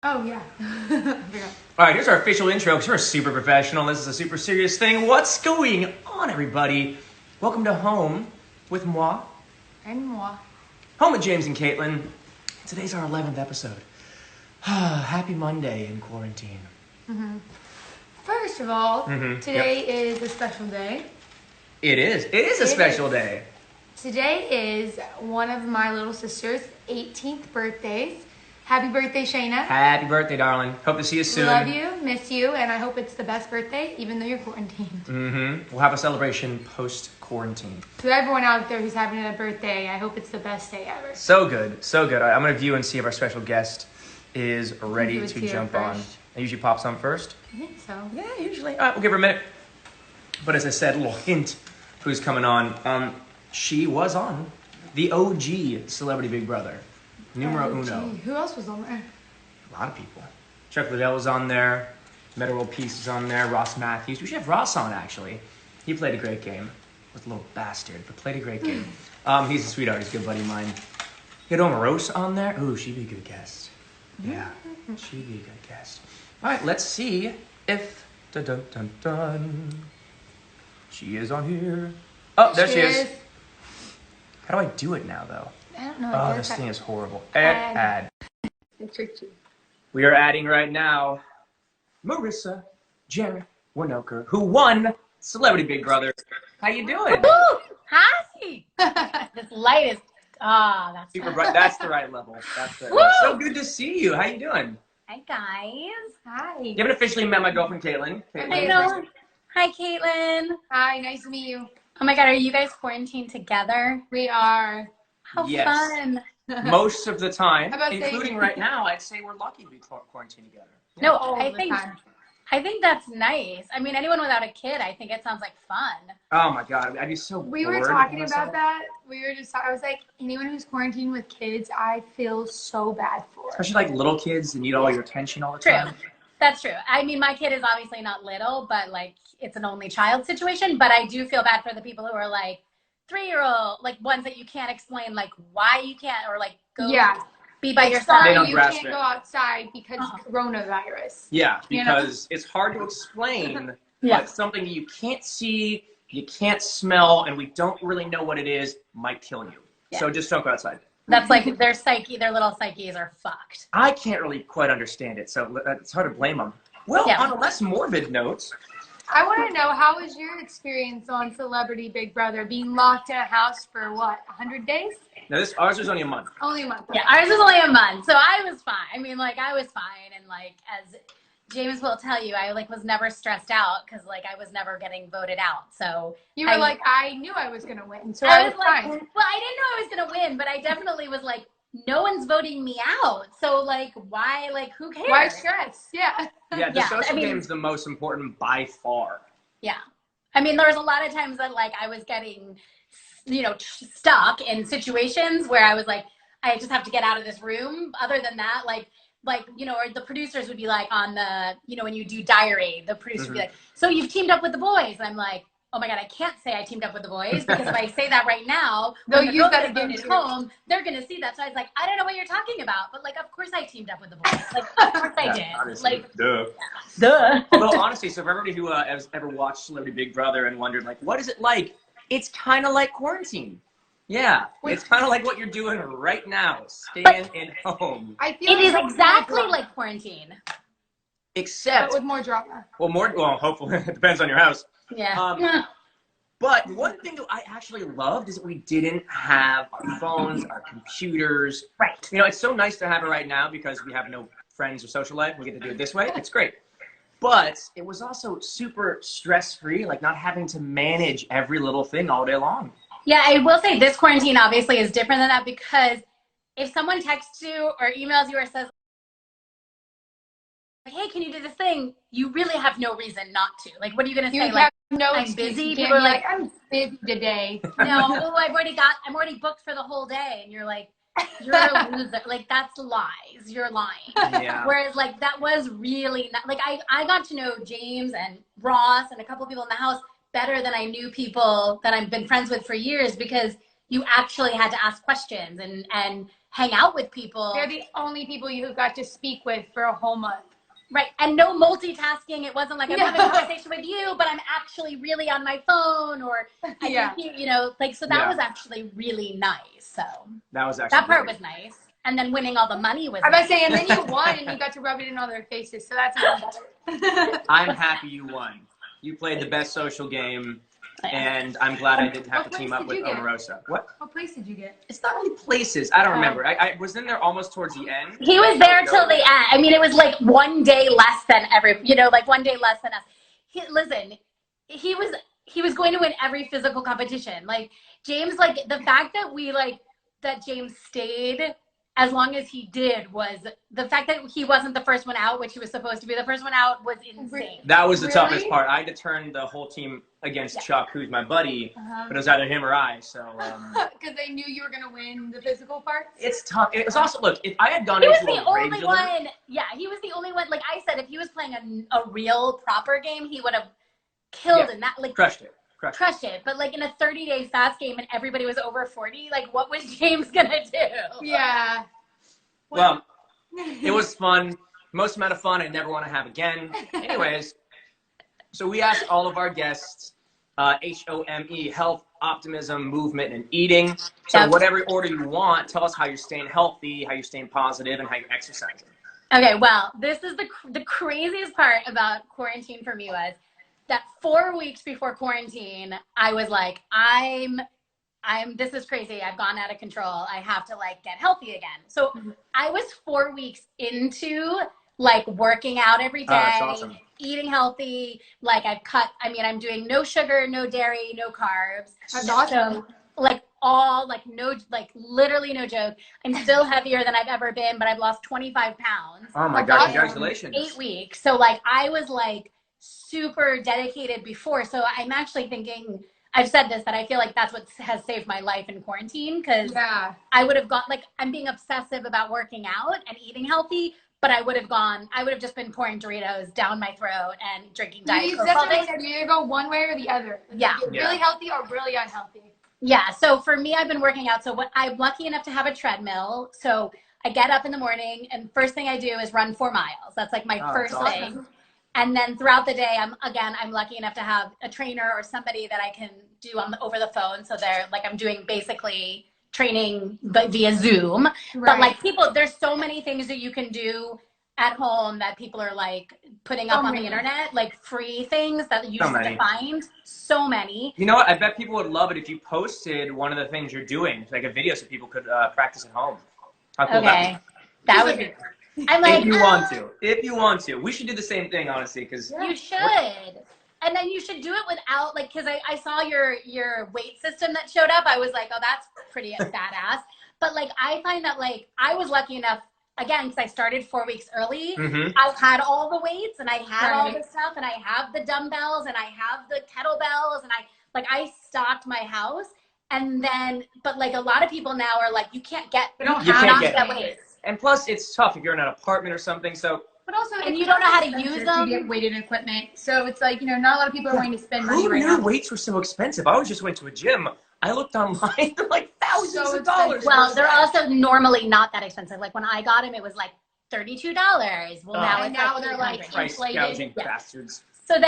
Oh, yeah. I forgot. All right, here's our official intro because we're super professional. This is a super serious thing. What's going on, everybody? Welcome to Home with moi. And moi. Home with James and Caitlin. Today's our 11th episode. Happy Monday in quarantine. First of all, today is a special day. It is. It is a special day. Today is one of my little sister's 18th birthdays. Happy birthday, Shayna. Happy birthday, darling. Hope to see you soon. Love you, miss you, and I hope it's the best birthday, even though you're quarantined. We'll have a celebration post-quarantine. To everyone out there who's having a birthday, I hope it's the best day ever. So good, so good. All right, I'm going to view and see if our special guest is ready who's to here jump on. first. I usually pops on first. I think so. Yeah, usually. All right, we'll give her a minute. But as I said, a little hint who's coming on. She was on the OG Celebrity Big Brother. Numero uno. Gee, who else was on there? A lot of people. Chuck Liddell was on there. Meta World Peace is on there. Ross Matthews. We should have Ross on, actually. He played a great game. Was a little bastard, but played a great game. He's a sweetheart. He's a good buddy of mine. You had Omarosa on there. Ooh, she'd be a good guest. Yeah, she'd be a good guest. All right, let's see if... Dun, dun, dun, dun. She is on here. Oh, there she is. How do I do it now, though? I don't know. Oh, this thing is horrible. Add. Add. It tricked you. We are adding right now Marissa Jarrett Winokur, who won Celebrity Big Brother. How you doing? Woo! Hi! This light is that's Super bright. That's the right level. That's the Woo! So good to see you. How you doing? Hi guys. Hi. You haven't officially met my girlfriend Caitlin. I know. Hi Caitlin. Hi, nice to meet you. Oh my god, are you guys quarantined together? We are. How Yes. fun. Most of the time, How about including right now, I'd say we're lucky to be quarantined together. Yeah. No, All I the think time. that's nice. I mean, anyone without a kid, I think it sounds like fun. Oh my god, I'd be so We bored. were talking honestly. about that. I was like, anyone who's quarantined with kids, I feel so bad for. Especially like little kids that need all your attention all the True. time. That's true. I mean, my kid is obviously not little, but like it's an only child situation. But I do feel bad for the people who are like 3-year-old, like ones that you can't explain like why you can't, or like go be by yourself. They Sorry, don't you grasp can't it. go outside because coronavirus. Yeah, You know? because it's hard to explain, Yeah. but something you can't see, you can't smell, and we don't really know what it is might kill you. Yeah. So just don't go outside. That's like their little psyches are fucked. I can't really quite understand it, so it's hard to blame them. Well, Yeah. on a less morbid note, I want to know, how was your experience on Celebrity Big Brother, being locked in a house for what, 100 days? now ours was only a month. Only a month. Yeah, ours was only a month, so I was fine. I mean, like I was fine, and like as James will tell you, I like was never stressed out because like I was never getting voted out. So You were I- like, I knew I was going to win, so I I was was like, fine. well, I didn't know I was gonna win, but I definitely was like, no one's voting me out, so like why? Like who cares? Why stress? Yeah. Yeah, the Yeah, social I mean- game's the most important by far. Yeah. I mean, there was a lot of times that like I was getting, stuck in situations where I was like, I just have to get out of this room. Other than that, or the producers would be like on the, when you do diary, the producer would be like, so you've teamed up with the boys. I'm like, oh my God, I can't say I teamed up with the boys because if I say that right now, They'll when the use girls that get voted against you. home, they're going to see that. So I was like, I don't know what you're talking about. But like, of course I teamed up with the boys. Like, of course I did. Honestly, Like, duh. duh. Although honestly, so for everybody who has ever watched Celebrity Big Brother and wondered like, what is it like? It's kind of like quarantine. Yeah, it's kind of like what you're doing right now, staying in home. I feel It is like more exactly drama, like quarantine. but Except, with more drama. well, hopefully, it depends on your house. Yeah. But one thing that I actually loved is that we didn't have our phones, our computers. Right. It's so nice to have it right now because we have no friends or social life. We get to do it this way. It's great. But it was also super stress-free, like not having to manage every little thing all day long. Yeah, I will say this quarantine obviously is different than that because if someone texts you or emails you or says, hey, can you do this thing? You really have no reason not to. Like, what are you going to You say? have Like, no I'm excuse. busy. You People can't are be like, I'm busy today. no, oh, I'm already booked for the whole day. And you're like, you're a loser. Like, that's lies. You're lying. Yeah. Whereas, like, that was really not, like, I got to know James and Ross and a couple people in the house better than I knew people that I've been friends with for years because you actually had to ask questions and hang out with people. They're the only people you got to speak with for a whole month. Right. And no multitasking. It wasn't like I'm having a conversation with you, but I'm actually really on my phone, or I can hear, you know, like, so that was actually really nice. So that was actually that part was nice. And then winning all the money was I was saying, and then you won and you got to rub it in all their faces. So that's even better. I'm happy you won. You played the best social game, and I'm glad I didn't have to team up with Omarosa. What place did you get? It's not really places. I don't remember. I was in there almost towards the end. He was there till the end. I mean, it was like one day less than like one day less than us. He was going to win every physical competition. Like James, like the fact that James stayed as long as he did was the fact that he wasn't the first one out, which he was supposed to be the first one out, was insane. That was the toughest part. I had to turn the whole team against Chuck, who's my buddy, but it was either him or I. So because they knew you were gonna win the physical part. It's tough. It was also, look, if I had gone he was into the only one. Yeah, he was the only one. Like I said, if he was playing a real proper game, he would have killed in that. Like crushed it. But like in a 30-day fast game and everybody was over 40, like what was James gonna do? Yeah. Well, it was fun. Most amount of fun I never want to have again. Anyways, so we asked all of our guests, HOME, health, optimism, movement, and eating. So whatever order you want, tell us how you're staying healthy, how you're staying positive, and how you're exercising. Okay, well, this is the craziest part about quarantine for me was that 4 weeks before quarantine, I was like, this is crazy. I've gone out of control. I have to like get healthy again. So I was 4 weeks into like working out every day, awesome. Eating healthy. Like I'm doing no sugar, no dairy, no carbs. That's awesome. Like literally no joke. I'm still heavier than I've ever been, but I've lost 25 pounds. Oh my God, congratulations. 8 weeks. So like I was like super dedicated before. So I'm actually thinking, I've said this, that I feel like that's what has saved my life in quarantine, because I would have gone, like, I'm being obsessive about working out and eating healthy, but I would have just been pouring Doritos down my throat and drinking Diet Coke all day. You either go one way or the other. Yeah. Really healthy or really unhealthy. Yeah. So for me, I've been working out. So I'm lucky enough to have a treadmill. So I get up in the morning and first thing I do is run 4 miles. That's like my first thing. And then throughout the day, I'm lucky enough to have a trainer or somebody that I can do over the phone. So they're like, I'm doing basically training via Zoom. But like there's so many things that you can do at home that people are like putting up on the internet, like free things that you just have to find. So many. You know what? I bet people would love it if you posted one of the things you're doing, like a video, so people could practice at home. How cool that would be. I'm like, if you want to, we should do the same thing, honestly, because you should. And then you should do it without, like, because I saw your weight system that showed up. I was like, oh, that's pretty badass. But like, I find that like I was lucky enough, again, because I started 4 weeks early. I've had all the weights and I had all the stuff, and I have the dumbbells and I have the kettlebells, and I stocked my house. And then, but like a lot of people now are like, you can't get weights. And plus, it's tough if you're in an apartment or something. So, but also, and you don't know how to use them. To get weighted equipment, so it's like, not a lot of people are going to spend money right now. Who knew weights were so expensive? I always just went to a gym. I looked online; they're like thousands of dollars. Well, they're also normally not that expensive. Like when I got them, it was like $32. Well, now they're like price gouging bastards. So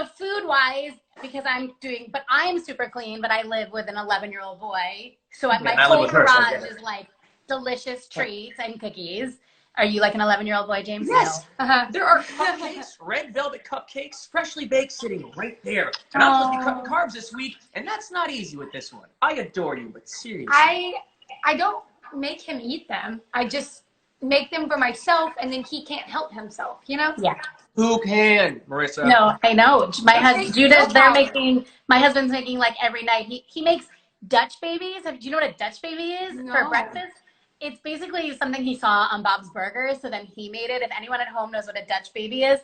food-wise, because I'm super clean, but I live with an 11-year-old boy. So my whole garage is like delicious treats and cookies. Are you like an 11-year-old boy, James? Yes. No. There are cupcakes, red velvet cupcakes, freshly baked, sitting right there. And I'm supposed to be cutting carbs this week, and that's not easy with this one. I adore you, but seriously. I don't make him eat them. I just make them for myself, and then he can't help himself, Yeah. Who can, Marissa? No, I know. My husband's making like every night. He makes Dutch babies. Do you know what a Dutch baby is for breakfast? It's basically something he saw on Bob's Burgers, so then he made it. If anyone at home knows what a Dutch baby is,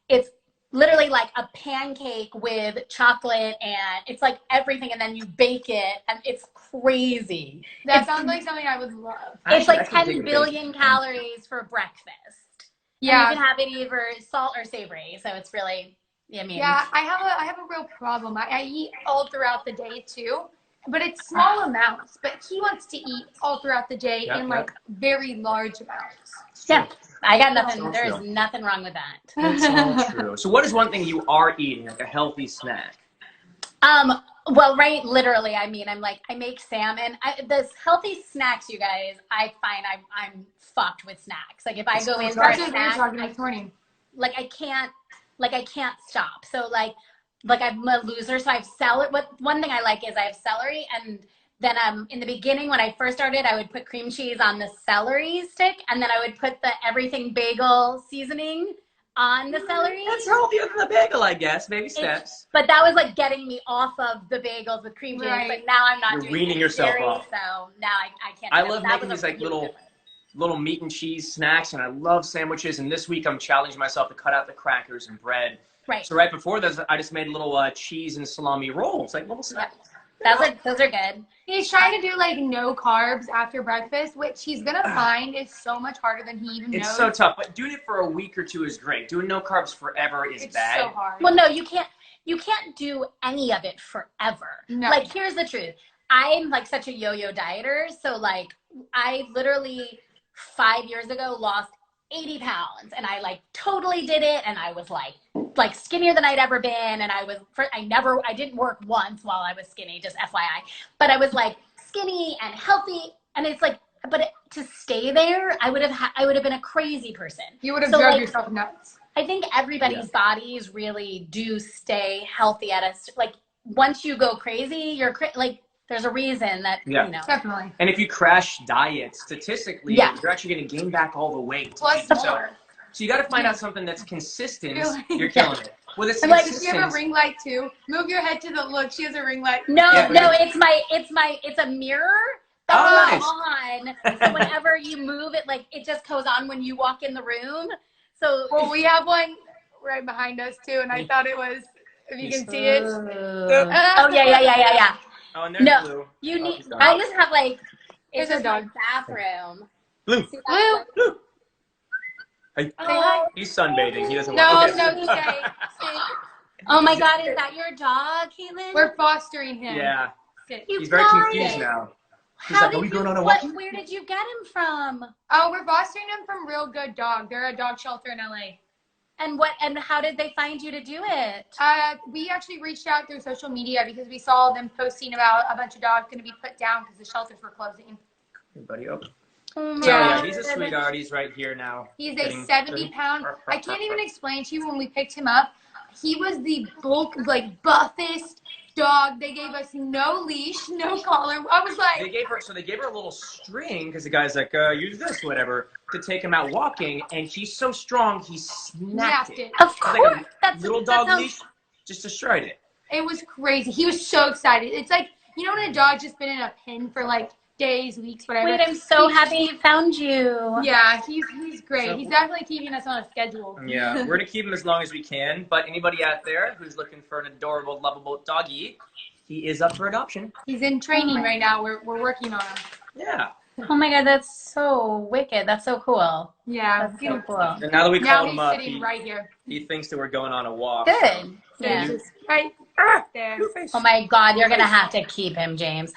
it's literally like a pancake with chocolate, and it's like everything, and then you bake it, and it's crazy. That sounds like something I would love. It's like 10 billion calories for breakfast. Yeah. And you can have it either salt or savory, so it's really, Yeah, I have a real problem. I eat all throughout the day, too. but it's small amounts. But he wants to eat all throughout the day in like very large amounts. Yeah, I got nothing. So There's true. nothing wrong with that. That's so true. So what is one thing you are eating, like a healthy snack? Well, right, literally, I mean, I make salmon. This healthy snacks, you guys, I find I'm fucked with snacks. Like if I go in for a That's what we were snack, talking this morning. like I can't stop. So like I'm a loser. So I have celery. One thing I like is I have celery, and then in the beginning when I first started, I would put cream cheese on the celery stick, and then I would put the everything bagel seasoning on the celery. That's healthier than the bagel, I guess. Baby steps. But that was like getting me off of the bagels with cream cheese. Right. But now I'm not You're doing weaning any yourself dairy, off. so now I can't. I do love that. making these like little meat and cheese snacks, and I love sandwiches. And this week I'm challenging myself to cut out the crackers and bread. Right. So right before this, I just made little cheese and salami rolls, like little snacks. Those are good. He's trying to do like no carbs after breakfast, which he's gonna find is so much harder than he even knows. It's so tough, but doing it for a week or two is great. Doing no carbs forever is It's bad. so hard. Well, no, you can't do any of it forever. No. Like, here's the truth. I'm like such a yo-yo dieter. So like I literally 5 years ago lost 80 pounds, and I like totally did it. And I was like skinnier than I'd ever been. And I didn't work once while I was skinny, just FYI, but I was like skinny and healthy. And it's like, to stay there, I would have been a crazy person. You would have So, drove like, yourself nuts. I think everybody's bodies really do stay healthy like once you go crazy, like there's a reason that, you know. Definitely. And if you crash diet, statistically, you're actually going to gain back all the weight. Plus more. So you got to find out something that's consistent. Really? You're killing it. Well, it's Like, Does she have a ring light too? Move your head to the look. She has a ring light. No, Yeah. it's a mirror Oh, that nice. goes on. So whenever you move it, like it just goes on when you walk in the room. So Well, we have one right behind us too, and I thought it was, if you can see it. oh yeah. Oh, and there's No, Blue. You Oh, need. she's gone. I just have like There's it's a just my dog. bathroom. Blue. See, that's Blue. like- Hey. Oh, He's sunbathing. He doesn't No, want to. no, stay. oh my God, is that your dog, Caitlin? We're fostering him. Yeah. Sit. You He's very got confused it. now. He's How like, did are we you, going on a what, walk? where did you get him from? Oh, we're fostering him from Real Good Dog. They're a dog shelter in LA. And how did they find you to do it? We actually reached out through social media because we saw them posting about a bunch of dogs going to be put down because the shelters were closing. Hey, buddy, up. Oh my So yeah, God. he's a sweetheart. He's right here now. He's a Getting- 70-pound. I can't even explain to you when we picked him up. He was the buffest dog. They gave us no leash, no collar. I was They like, gave her a little string because the guy's like, use this, whatever, to take him out walking, and she's so strong he snapped it. Of It's course, like a that's little that dog sounds- leash, just destroyed it. it was crazy. He was so excited. It's like, you know when a dog's just been in a pen for like days, weeks, whatever. Wait, I'm so happy he found you. Yeah, he's great. So- He's definitely keeping us on a schedule. Yeah, we're gonna keep him as long as we can. But anybody out there who's looking for an adorable, lovable doggy, he is up for adoption. He's in training right now. We're working on him. Yeah. Oh my God, that's so wicked. That's so cool. Yeah. That's so cool. And now that we Now called he's him up, sitting right here. he thinks that we're going on a walk. Good. So Yeah. he's just right there. Oh my God, you're gonna have to keep him, James.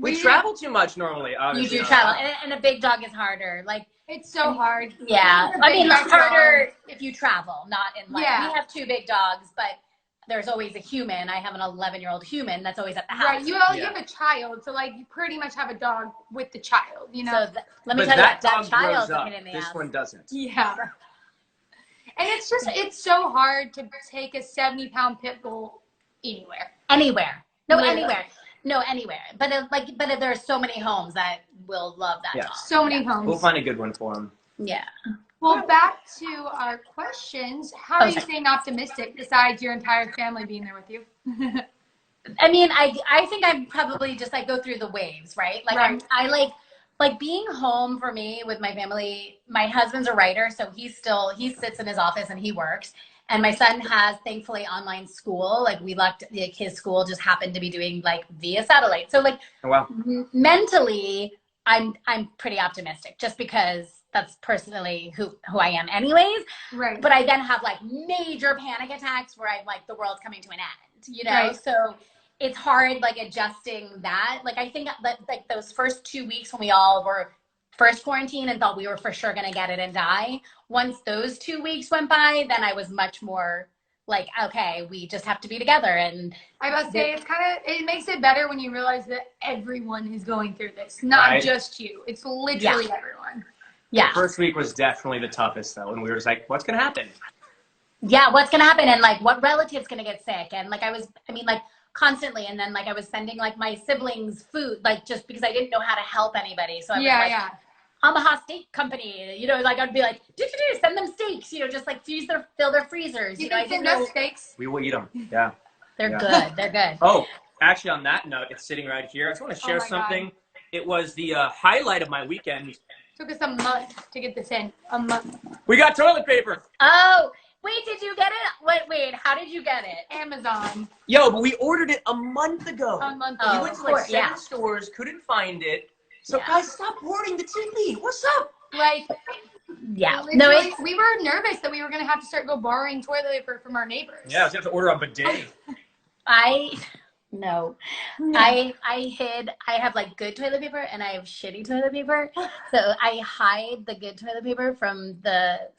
We travel too much normally. You Obviously. do travel, and a big dog is harder. Like, It's so hard. yeah, It's a I mean, big it's harder backyard. if you travel, not in like. Yeah. We have two big dogs, but there's always a human. I have an 11-year-old human that's always at the house. Right. You have a child, so like you pretty much have a dog with the child. You know. So let me But tell you, that that dog child's grows a up. pain in the This ass. one doesn't. Yeah. And it's so hard to take a 70-pound pit bull anywhere. Anywhere. No, Literally. anywhere. No, anywhere. But if there are so many homes that will love that Yeah. dog. So many homes. We'll find a good one for him. Yeah. Well, back to our questions. How are you Okay. staying optimistic besides your entire family being there with you? I mean, I think I probably just like go through the waves, right? Like Right. I like being home for me with my family. My husband's a writer, so he sits in his office and he works. And my son has thankfully online school. Like we left his school just happened to be doing like via satellite. So like Oh, wow. mentally, I'm pretty optimistic just because that's personally who I am anyways. Right. But I then have like major panic attacks where I'm like, the world's coming to an end, you know? Right. So it's hard like adjusting that. Like I think that like those first 2 weeks when we all were first quarantine and thought we were for sure gonna get it and die. Once those 2 weeks went by, then I was much more like, okay, we just have to be together. And I must say, it makes it better when you realize that everyone is going through this, not just you. It's literally everyone. Yeah. The first week was definitely the toughest though, and we were just like, what's gonna happen? Yeah, what's gonna happen, and like what relative's gonna get sick, and like like constantly, and then like I was sending like my siblings food, like just because I didn't know how to help anybody. So I was like, Omaha Steak Company, you know, like I'd be like, send them steaks, you know, just like fill their freezers. You know, I send didn't us know. steaks? We will eat them. Yeah. They're good. They're good. Oh, actually, on that note, it's sitting right here. I just want to share something. God. It was the highlight of my weekend. Took us a month to get this in. A month. We got toilet paper. Oh, wait, did you get it? Wait, how did you get it? Amazon. Yo, but we ordered it a month ago. A month ago. We went to like 7 stores, couldn't find it. So guys, stop hoarding the tea. What's up? Like, yeah. No, we were nervous that we were going to have to start borrowing toilet paper from our neighbors. Yeah, we have to order a bidet. No. I have like good toilet paper and I have shitty toilet paper. So I hide the good toilet paper from the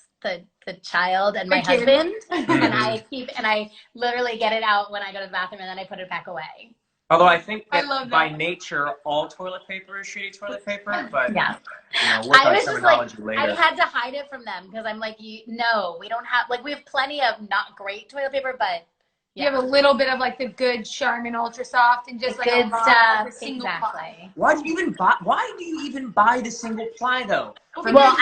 child and my husband. And I literally get it out when I go to the bathroom and then I put it back away. Although I think that by nature, all toilet paper is shitty toilet paper, but yeah. You know, work on terminology later. I had to hide it from them because I'm like, no, we don't have, like, we have plenty of not great toilet paper, but you have a little bit of like the good Charmin Ultra Soft and just like good stuff. Exactly. Why do you even buy the single ply though? Well,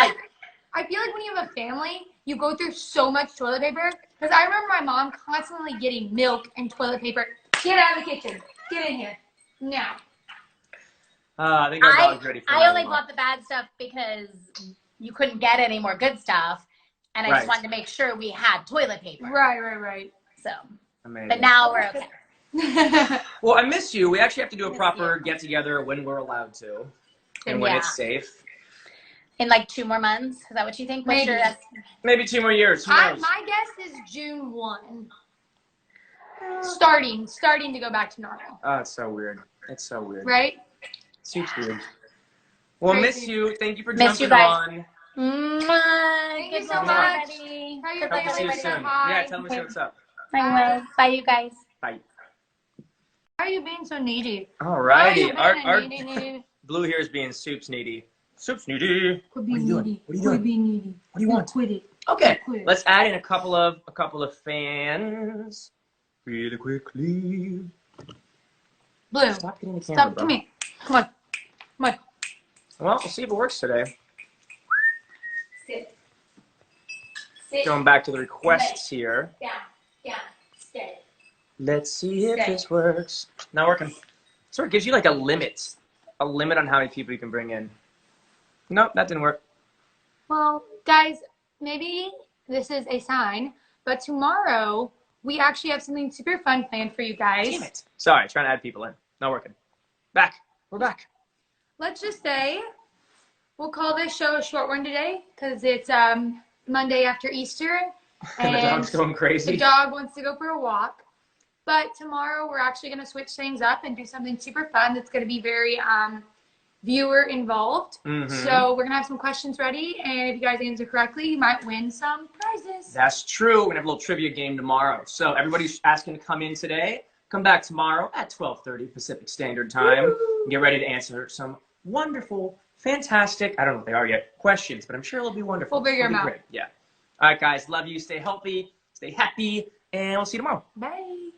I feel like when you have a family, you go through so much toilet paper. Because I remember my mom constantly getting milk and toilet paper. Get out of the kitchen. Get in here. Now. I think our dog's ready for I only bought the bad stuff because you couldn't get any more good stuff. And I just wanted to make sure we had toilet paper. Right. So, amazing. But now we're okay. Well, I miss you. We actually have to do a proper get-together when we're allowed to. And when it's safe. In like 2 more months? Is that what you think? Maybe 2 more years. Who knows? My guess is June 1. Starting to go back to normal. Oh, it's so weird. It's so weird. Right? Super weird. Well, miss you. Thank you for jumping on. Thank you so much. Tell me see you soon. Yeah, tell me what's up. Bye, you guys. Bye. Why are you being so needy? Alrighty. Our Blue here is being Soup's needy. Soup's needy. What are you doing? What are you doing? What do you want? Quit it. Okay. Let's add in a couple of fans. Really quickly. Blue. Stop getting the camera, bro. Come here. Come on. Well, we'll see if it works today. Sit. Going back to the requests here. Yeah. Sit. Let's see if this works. Not working. So it gives you like a limit on how many people you can bring in. Nope, that didn't work. Well, guys, maybe this is a sign, but tomorrow we actually have something super fun planned for you guys. Damn it. Sorry, trying to add people in. Not working. Back. We're back. Let's just say we'll call this show a short one today because it's Monday after Easter. And the dog's going crazy. The dog wants to go for a walk. But tomorrow we're actually going to switch things up and do something super fun that's going to be very viewer involved. So we're going to have some questions ready. And if you guys answer correctly, you might win some prizes. That's true. We're going to have a little trivia game tomorrow. So everybody's asking to come in today. Come back tomorrow at 12:30 Pacific Standard Time. And get ready to answer some wonderful, fantastic, I don't know what they are yet, questions. But I'm sure it'll be wonderful. We'll figure them out. Great. Yeah. All right, guys. Love you. Stay healthy. Stay happy. And we'll see you tomorrow. Bye.